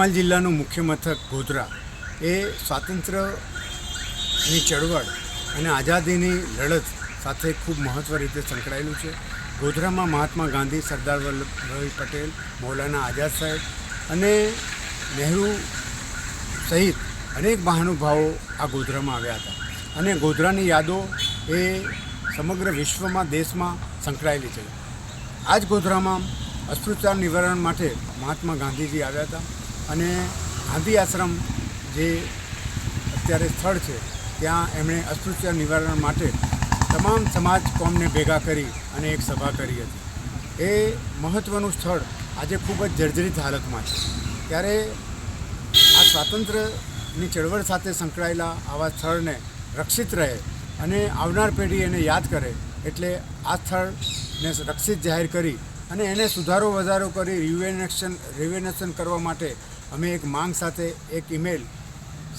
પંચમહાલ જિલ્લાનું મુખ્ય મથક ગોધરા એ સ્વાતંત્ર્યની ચળવળ અને આઝાદીની લડત સાથે ખૂબ મહત્ત્વ રીતે સંકળાયેલું છે. ગોધરામાં મહાત્મા ગાંધી, સરદાર વલ્લભભાઈ પટેલ, મૌલાના આઝાદ સાહેબ અને નહેરુ સહિત અનેક મહાનુભાવો આ ગોધરામાં આવ્યા હતા અને ગોધરાની યાદો એ સમગ્ર વિશ્વમાં, દેશમાં સંકળાયેલી છે. આ જ ગોધરામાં અસ્પૃશ્યતા નિવારણ માટે મહાત્મા ગાંધીજી આવ્યા હતા અને ગાંધી આશ્રમ જે અત્યારે સ્થળ છે ત્યાં એમણે અસ્પૃશ્યતા નિવારણ માટે તમામ સમાજ કોમને ભેગા કરી અને એક સભા કરી હતી. એ મહત્ત્વનું સ્થળ આજે ખૂબ જ જર્જરિત હાલતમાં છે. ત્યારે આ સ્વાતંત્ર્યની ચળવળ સાથે સંકળાયેલા આવા સ્થળને રક્ષિત રહે અને આવનાર પેઢી એને યાદ કરે એટલે આ સ્થળને રક્ષિત જાહેર કરી અને એને સુધારો વધારો કરી રિવેનેશન કરવા માટે અમે એક માંગ સાથે એક ઈમેલ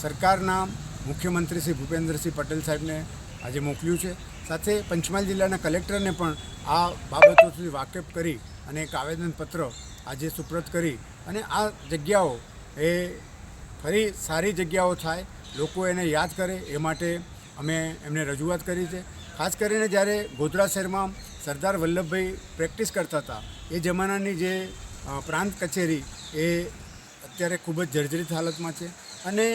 સરકારના મુખ્યમંત્રી શ્રી ભૂપેન્દ્રસિંહ પટેલ સાહેબને આજે મોકલ્યું છે. સાથે પંચમહાલ જિલ્લાના કલેક્ટરને પણ આ બાબતોથી વાકેફ કરી અને એક આવેદનપત્ર આજે સુપ્રત કરી અને આ જગ્યાઓ એ ફરી સારી જગ્યાઓ થાય, લોકો એને યાદ કરે એ માટે અમે એમને રજૂઆત કરી છે. ખાસ કરીને જ્યારે ગોધરા શહેરમાં સરદાર વલ્લભભાઈ પ્રેક્ટિસ કરતા હતા એ જમાનાની જે પ્રાંત કચેરી એ અત્યારે ખૂબ જ જર્જરિત હાલતમાં છે અને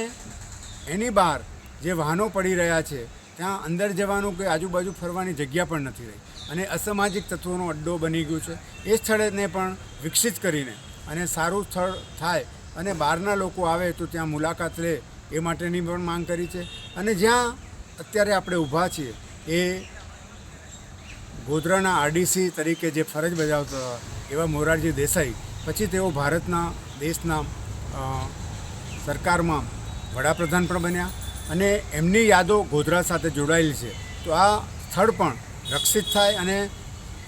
એની બહાર જે વાહનો પડી રહ્યા છે ત્યાં અંદર જવાનું કે આજુબાજુ ફરવાની જગ્યા પણ નથી રહી અને અસામાજિક તત્વોનો અડ્ડો બની ગયું છે. એ સ્થળને પણ વિકસિત કરીને અને સારું સ્થળ થાય અને બહારના લોકો આવે તો ત્યાં મુલાકાત લે એ માટેની પણ માંગ કરી છે. અને જ્યાં અત્યારે આપણે ઊભા છીએ એ ગોધરાના આરડીસી તરીકે જે ફરજ બજાવતા એવા મોરારજી દેસાઈ પછી તેઓ ભારતના દેશના સરકારમાં વડાપ્રધાન પણ બન્યા અને એમની યાદો ગોધરા સાથે જોડાયેલી છે. તો આ સ્થળ પણ રક્ષિત થાય અને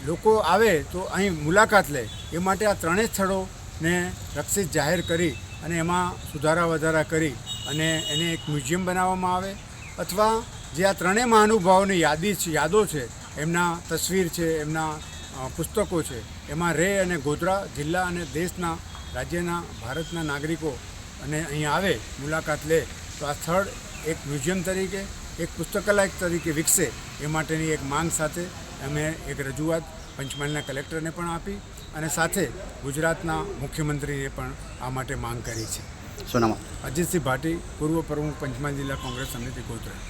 લોકો આવે તો અહીં મુલાકાત લે એ માટે આ ત્રણેય સ્થળોને રક્ષિત જાહેર કરી અને એમાં સુધારા વધારા કરી અને એને એક મ્યુઝિયમ બનાવવામાં આવે અથવા જે આ ત્રણેય મહાનુભાવોની યાદો છે, એમના તસવીર છે, એમના પુસ્તકો છે, એમાં રહે અને ગોધરા જિલ્લા અને દેશના, રાજ્યના, ભારતના નાગરિકો અને અહીં આવે, મુલાકાત લે તો આ સ્થળ એક મ્યુઝિયમ તરીકે, એક પુસ્તકાલય તરીકે વિકસે એ માટેની એક માંગ સાથે અમે એક રજૂઆત પંચમહાલના કલેક્ટરને પણ આપી અને સાથે ગુજરાતના મુખ્યમંત્રીએ પણ આ માટે માંગ કરી છે. શું નામ? અજીતસિંહ ભાટી, પૂર્વ પ્રમુખ, પંચમહાલ જિલ્લા કોંગ્રેસ સમિતિ ગોધરા.